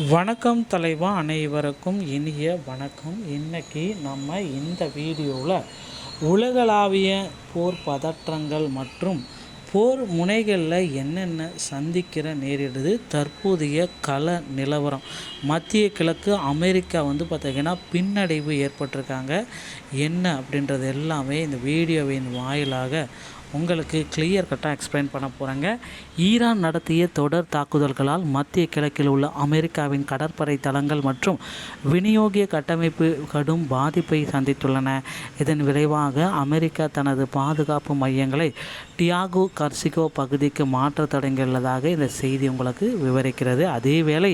வணக்கம் தலைவா, அனைவருக்கும் இனிய வணக்கம். இன்றைக்கி நம்ம இந்த வீடியோவில் உலகளாவிய போர் பதற்றங்கள் மற்றும் போர் முனைகளில் என்னென்ன சந்திக்கிற நேரிடுது, தற்போதைய கள நிலவரம், மத்திய கிழக்கு அமெரிக்கா பார்த்திங்கன்னா பின்னடைவு ஏற்பட்டிருக்காங்க என்ன அப்படின்றது எல்லாமே இந்த வீடியோவின் வாயிலாக உங்களுக்கு கிளியர் கட்டாக எக்ஸ்பிளைன் பண்ண போகிறாங்க. ஈரான் நடத்திய தொடர் தாக்குதல்களால் மத்திய கிழக்கில் உள்ள அமெரிக்காவின் கடற்படை தளங்கள் மற்றும் விநியோக கட்டமைப்பு கடும் பாதிப்பை சந்தித்துள்ளன. இதன் விளைவாக அமெரிக்கா தனது பாதுகாப்பு மையங்களை டியாகோ கர்சிகோ பகுதிக்கு மாற்ற தொடங்கியுள்ளதாக இந்த செய்தி உங்களுக்கு விவரிக்கிறது. அதேவேளை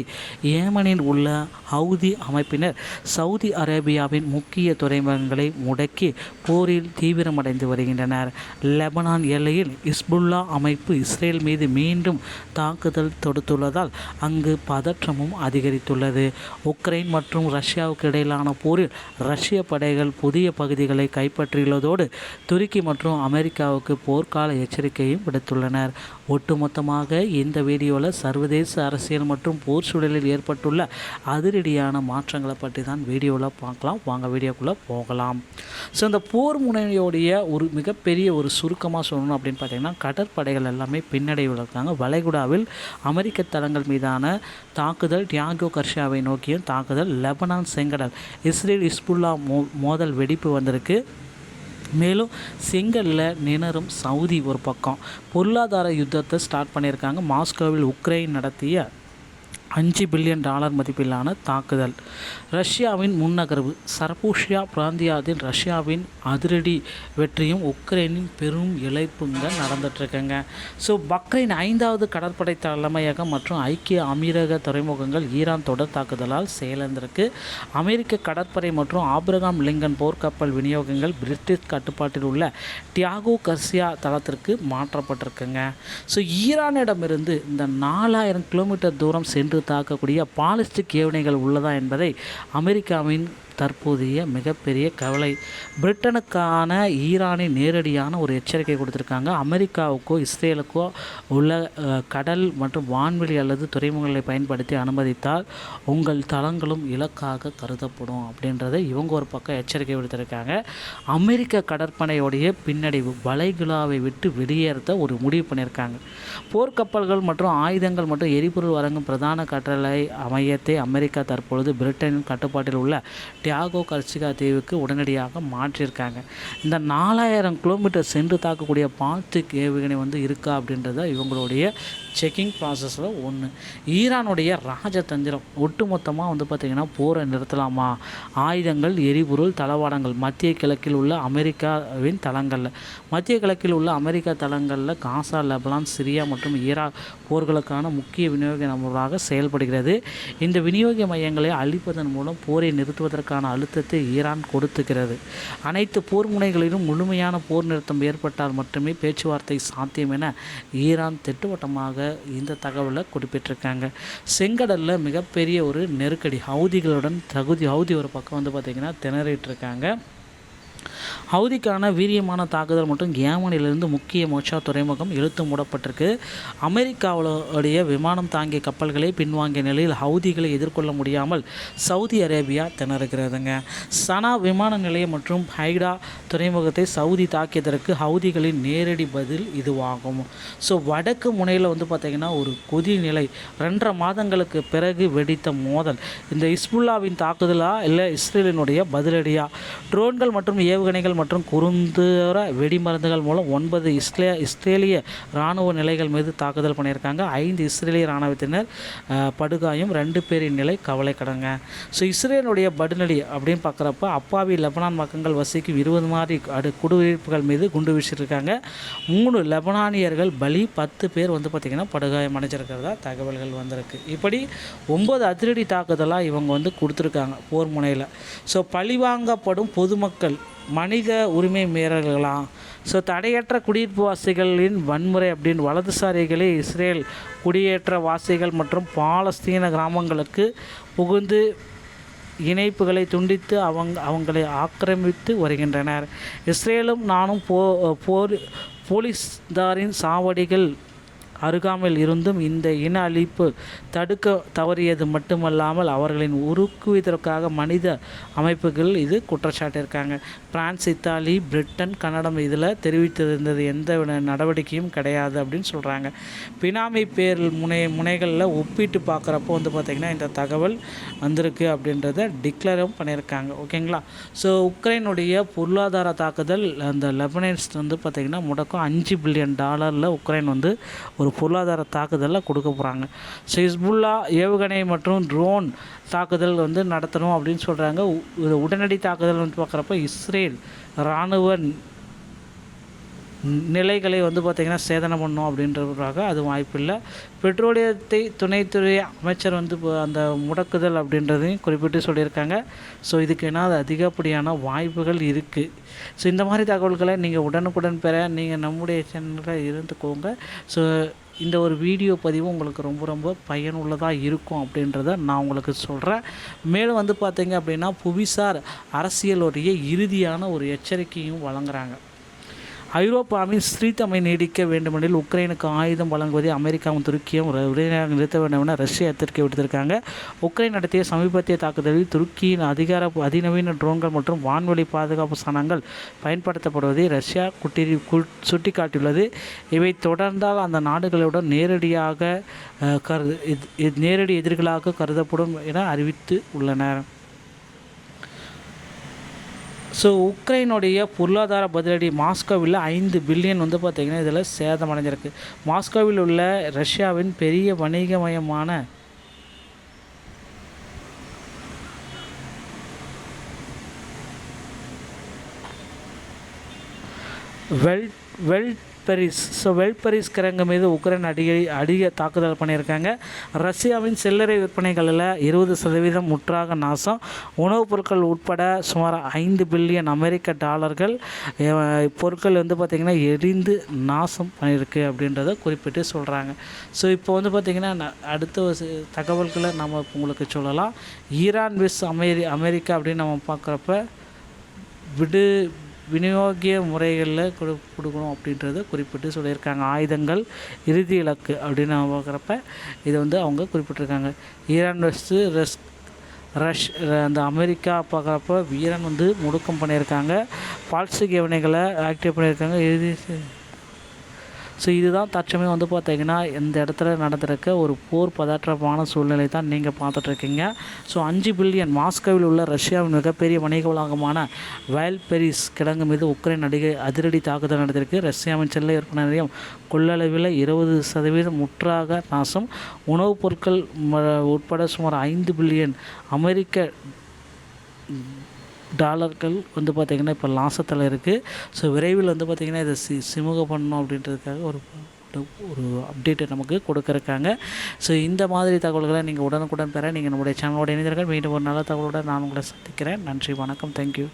ஏமனில் உள்ள ஹவுதி அமைப்பினர் சவுதி அரேபியாவின் முக்கிய துறைமுகங்களை முடக்கி போரில் தீவிரமடைந்து வருகின்றனர். லெபனான் எல்லையில் இஸ்புல்லா அமைப்பு இஸ்ரேல் மீது மீண்டும் தாக்குதல் தொடுத்துள்ளதால் அங்கு பதற்றமும் அதிகரித்துள்ளது. உக்ரைன் மற்றும் ரஷ்யாவுக்கு இடையிலான போரில் ரஷ்ய படைகள் புதிய பகுதிகளை கைப்பற்றியுள்ளதோடு துருக்கி மற்றும் அமெரிக்காவுக்கு போர்க்கால எச்சரிக்கையும் விடுத்துள்ளனர். ஒட்டுமொத்தமாக இந்த வீடியோவில் சர்வதேச அரசியல் மற்றும் போர் சூழலில் ஏற்பட்டுள்ள அதிரடியான மாற்றங்களை பற்றி தான் வீடியோவில் பார்க்கலாம். வாங்க வீடியோக்குள்ளே போகலாம். ஸோ இந்த போர் முனையோடைய ஒரு மிகப்பெரிய ஒரு சுருக்கமாக சொல்லணும் அப்படின்னு பார்த்தீங்கன்னா, கடற்படைகள் எல்லாமே பின்னடைவில் இருக்காங்க. வளைகுடாவில் அமெரிக்க தளங்கள் மீதான தாக்குதல், டியாகோ கர்சியாவை நோக்கியும் தாக்குதல், லெபனான் செங்கடல் இஸ்ரேல் இஸ்புல்லா மோதல் வெடிப்பு வந்திருக்கு. மேலும் செங்கலில் நினரும் சவுதி ஒரு பக்கம் பொருளாதார யுத்தத்தை ஸ்டார்ட் பண்ணியிருக்காங்க. மாஸ்கோவில் உக்ரைன் நடத்திய $5 பில்லியன் மதிப்பிலான தாக்குதல், ரஷ்யாவின் முன்னகர்வு, சர்பூஷியா பிராந்தியத்தில் ரஷ்யாவின் அதிரடி வெற்றியும் உக்ரைனின் பெரும் இழப்புங்க நடந்துட்டுருக்குங்க. ஸோ பக்ரைன் 5வது கடற்படை தலைமையகம் மற்றும் ஐக்கிய அமீரக துறைமுகங்கள் ஈரான் தொடர் தாக்குதலால் செயலிழந்திருக்கு. அமெரிக்க கடற்படை மற்றும் ஆப்ரகாம் லிங்கன் போர்க்கப்பல் விநியோகங்கள் பிரிட்டிஷ் கட்டுப்பாட்டில் உள்ள டியாகோ கர்சியா தளத்திற்கு மாற்றப்பட்டிருக்குங்க. ஸோ ஈரானிடமிருந்து இந்த 4000 கிலோமீட்டர் தூரம் சென்று தாக்கக்கூடிய பாலிஸ்டிக் ஏவுகணைகள் உள்ளதா என்பதை அமெரிக்காவின் தற்போதைய மிகப்பெரிய கவலை. பிரிட்டனுக்கான ஈரானின் நேரடியான ஒரு எச்சரிக்கை கொடுத்துருக்காங்க. அமெரிக்காவுக்கோ இஸ்ரேலுக்கோ உள்ள கடல் மற்றும் வான்வெளி அல்லது துறைமுகங்களை பயன்படுத்தி அனுமதித்தால் உங்கள் தளங்களும் இலக்காக கருதப்படும் அப்படின்றத இவங்க ஒரு பக்கம் எச்சரிக்கை விடுத்திருக்காங்க. அமெரிக்க கடற்படையோடைய பின்னடைவு, வளைகுடாவை விட்டு வெளியேறத ஒரு முடிவு பண்ணியிருக்காங்க. போர்க்கப்பல்கள் மற்றும் ஆயுதங்கள் மற்றும் எரிபொருள் வழங்கும் பிரதான கட்டளை மையத்தை அமெரிக்கா தற்பொழுது பிரிட்டனின் கட்டுப்பாட்டில் உள்ள டியாகோ கர்சிகா தீவுக்கு உடனடியாக மாற்றியிருக்காங்க. இந்த 4000 கிலோமீட்டர் சென்று தாக்கக்கூடிய பால்டிக் ஏவுகணை இருக்கா அப்படின்றத இவங்களுடைய செக்கிங் ப்ராசஸில் ஒன்று. ஈரானுடைய ராஜதந்திரம் ஒட்டுமொத்தமாக பார்த்திங்கன்னா போரை நிறுத்தலாமா, ஆயுதங்கள், எரிபொருள், தளவாடங்கள் மத்திய கிழக்கில் உள்ள அமெரிக்காவின் தளங்களில், மத்திய கிழக்கில் உள்ள அமெரிக்கா தளங்களில் காசா, லெபனான், சிரியா மற்றும் ஈராக் போர்களுக்கான முக்கிய விநியோக நபராக செயல்படுகிறது. இந்த விநியோக மையங்களை அழிப்பதன் மூலம் போரை நிறுத்துவதற்கான அழுத்தத்தை ஈரான் கொடுத்துக்கிறது. அனைத்து போர் முனைகளிலும் முழுமையான போர் நிறுத்தம் ஏற்பட்டால் மட்டுமே பேச்சுவார்த்தை சாத்தியம் என ஈரான் திட்டவட்டமாக இந்த தகவலை குறிப்பிட்டிருக்காங்க. செங்கடலில் மிகப்பெரிய ஒரு நெருக்கடி, ஹவுதிகளுடன் ஹவுதி ஒரு பக்கம் பார்த்திங்கன்னா திணறிட்டு இருக்காங்க. ஹவுதிக்கான வீரியமான தாக்குதல் மற்றும் ஏமனிலிருந்து முக்கிய மோச்சா துறைமுகம் இழுத்து மூடப்பட்டிருக்கு. அமெரிக்காவுடைய விமானம் தாங்கிய கப்பல்களை பின்வாங்கிய நிலையில் ஹவுதிகளை எதிர்கொள்ள முடியாமல் சவுதி அரேபியா திணறுகிறதுங்க. சனா விமான நிலையம் மற்றும் ஹைடா துறைமுகத்தை சவுதி தாக்கியதற்கு ஹவுதிகளின் நேரடி பதில் இதுவாகும். ஸோ வடக்கு முனையில் பார்த்திங்கன்னா ஒரு கொதி நிலை. 2.5 மாதங்களுக்கு பிறகு வெடித்த மோதல் இந்த இஸ்புல்லாவின் தாக்குதலா இல்லை இஸ்ரேலினுடைய பதிலடியா? ட்ரோன்கள் மற்றும் ஏவுகணைகள் மற்றும் குறுந்தூர வெடிமருந்துகள் மூலம் 9 இஸ்ரேலிய இராணுவ நிலைகள் மீது தாக்குதல் பண்ணியிருக்காங்க. 5 இஸ்ரேலிய இராணுவத்தினர் படுகாயம், 2 பேரின் நிலை கவலைக்கிடங்க. ஸோ இஸ்ரேலுடைய பதிலடி அப்படின்னு பார்க்குறப்ப அப்பாவி லெபனான் மக்கள் வசிக்கும் 20 மாதிரி குடியிருப்புகள் மீது குண்டு வீசியிருக்காங்க. 3 லெபனானியர்கள் பலி, 10 பேர் பார்த்திங்கன்னா படுகாயம் அடைஞ்சிருக்கிறதா தகவல்கள் வந்திருக்கு. இப்படி 9 அதிரடி தாக்குதலாக இவங்க கொடுத்துருக்காங்க போர் முனையில். ஸோ பழிவாங்கப்படும் பொதுமக்கள் மனித உரிமை மீறல்களாம். ஸோ தடையற்ற குடியிருப்பு வாசிகளின் வன்முறை அப்படின்னு வலதுசாரிகளே இஸ்ரேல் குடியேற்ற வாசிகள் மற்றும் பாலஸ்தீன கிராமங்களுக்கு புகுந்து இணைப்புகளை துண்டித்து அவங்களை ஆக்கிரமித்து வருகின்றனர். இஸ்ரேலும் நானும் போலீஸ்தாரின் சாவடிகள் அருகாமையில் இருந்தும் இந்த இன அழிப்பு தடுக்க தவறியது மட்டுமல்லாமல் அவர்களின் உருக்குவதற்காக மனித அமைப்புகள் இது குற்றச்சாட்டிருக்காங்க. பிரான்ஸ், இத்தாலி, பிரிட்டன், கனடம் இதில் தெரிவித்திருந்தது எந்த நடவடிக்கையும் கிடையாது அப்படின்னு சொல்கிறாங்க. பினாமி பேர் முனைகளில் ஒப்பிட்டு பார்க்குறப்போ பார்த்திங்கன்னா இந்த தகவல் வந்திருக்கு அப்படின்றத டிக்ளரும் பண்ணியிருக்காங்க. ஓகேங்களா. ஸோ உக்ரைனுடைய பொருளாதார தாக்குதல் அந்த லெபனான்ஸ் பார்த்திங்கன்னா முடக்கம் $5 பில்லியன் உக்ரைன் ஒரு பொருளாதார தாக்குதலில் கொடுக்க போகிறாங்க. ஸோ ஹிஸ்புல்லா ஏவுகணை மற்றும் ட்ரோன் தாக்குதல் நடத்தணும் அப்படின்னு சொல்கிறாங்க. உடனடி தாக்குதல் பார்க்குறப்ப இஸ்ரேல் இராணுவ நிலைகளை பார்த்திங்கன்னா சேதனம் பண்ணோம் அப்படின்றதுக்காக அது வாய்ப்பில்லை. பெட்ரோலியத்தை துணைத்துறை அமைச்சர் அந்த முடக்குதல் அப்படின்றதையும் குறிப்பிட்டு சொல்லியிருக்காங்க. ஸோ இதுக்கு என்ன அதிகப்படியான வாய்ப்புகள் இருக்குது. ஸோ இந்த மாதிரி தகவல்களை நீங்கள் உடனுக்குடன் பெற நீங்கள் நம்முடைய சேனலில் இருந்துக்கோங்க. ஸோ இந்த ஒரு வீடியோ பதிவு உங்களுக்கு ரொம்ப ரொம்ப பயனுள்ளதாக இருக்கும் அப்படின்றத நான் உங்களுக்கு சொல்கிறேன். மேலும் பார்த்தீங்க அப்படின்னா புவிசார் அரசியலுடைய இறுதியான ஒரு எச்சரிக்கையும் வழங்குகிறாங்க. ஐரோப்பாவின் ஸ்திரத்தன்மை நீடிக்க வேண்டுமெனில் உக்ரைனுக்கு ஆயுதம் வழங்குவதை அமெரிக்காவும் துருக்கியும் உடனடியாக நிறுத்த வேண்டும் என ரஷ்யா எச்சரிக்கை விடுத்திருக்காங்க. உக்ரைன் நடத்திய சமீபத்திய தாக்குதலில் துருக்கியின் அதிநவீன ட்ரோன்கள் மற்றும் வான்வெளி பாதுகாப்பு சாதனங்கள் பயன்படுத்தப்படுவதை ரஷ்யா சுட்டிக்காட்டியுள்ளது. இவை தொடர்ந்தால் அந்த நாடுகளுடன் நேரடி எதிரிகளாக கருதப்படும் என அறிவித்து உள்ளனர். ஸோ உக்ரைனுடைய பொருளாதார பதிலடி மாஸ்கோவில் $5 பில்லியன் பார்த்திங்கன்னா இதில் சேதமடைஞ்சிருக்கு. மாஸ்கோவில் உள்ள ரஷ்யாவின் பெரிய வணிகமயமான வெல்பரிஸ் கிரங்கு மீது உக்ரைன் அதிக தாக்குதல் பண்ணியிருக்காங்க. ரஷ்யாவின் சில்லறை விற்பனைகளில் 20% முற்றாக நாசம். உணவுப் பொருட்கள் உட்பட சுமார் $5 பில்லியன் பொருட்கள் பார்த்திங்கன்னா எரிந்து நாசம் பண்ணியிருக்கு அப்படின்றத குறிப்பிட்டு சொல்கிறாங்க. ஸோ இப்போ பார்த்திங்கன்னா அடுத்த தகவல்களை நம்ம உங்களுக்கு சொல்லலாம். ஈரான் விஸ் அமெரிக்கா அப்படின்னு நம்ம பார்க்குறப்ப விநியோக முறைகளில் கொடுக்கணும் அப்படின்றத குறிப்பிட்டு சொல்லியிருக்காங்க. ஆயுதங்கள் இறுதி இலக்கு அப்படின்னு நம்ம பார்க்குறப்ப இதை அவங்க குறிப்பிட்டிருக்காங்க. ஈரான் அந்த அமெரிக்கா பார்க்குறப்ப ஈரான் முடுக்கம் பண்ணியிருக்காங்க. பால்ஸ்டிக் ஏவனைகளை ஆக்டிவேட் பண்ணியிருக்காங்க. ஸோ இதுதான் தற்சமயம் பார்த்திங்கன்னா இந்த இடத்துல நடந்திருக்க ஒரு போர் பதற்றமான சூழ்நிலை தான் நீங்கள் பார்த்துட்ருக்கீங்க. ஸோ $5 பில்லியன் மாஸ்கோவில் உள்ள ரஷ்யாவின் மிகப்பெரிய வணிக வளாகமான வெல்பரிஸ் கிடங்கு மீது உக்ரைன் அதிரடி தாக்குதல் நடத்திருக்கு. ரஷ்யாவின் செல்ல விற்பனை நிலையம் கொள்ளளவில் 20% முற்றாக நாசம். உணவுப் பொருட்கள் உட்பட சுமார் $5 பில்லியன் பார்த்திங்கன்னா இப்போ லாசத்தில் இருக்குது. ஸோ விரைவில் பார்த்திங்கன்னா இதை சிமுக பண்ணணும் அப்படின்றதுக்காக ஒரு அப்டேட்டை நமக்கு கொடுக்குறாங்க. ஸோ இந்த மாதிரி தகவல்களை நீங்கள் உடனுக்குடன் பெற நீங்கள் நம்முடைய சேனலோட இணைந்தீர்கள். மீண்டும் ஒரு நல்ல தகவலோடு நான் உங்களை சந்திக்கிறேன். நன்றி, வணக்கம், தேங்க்யூ.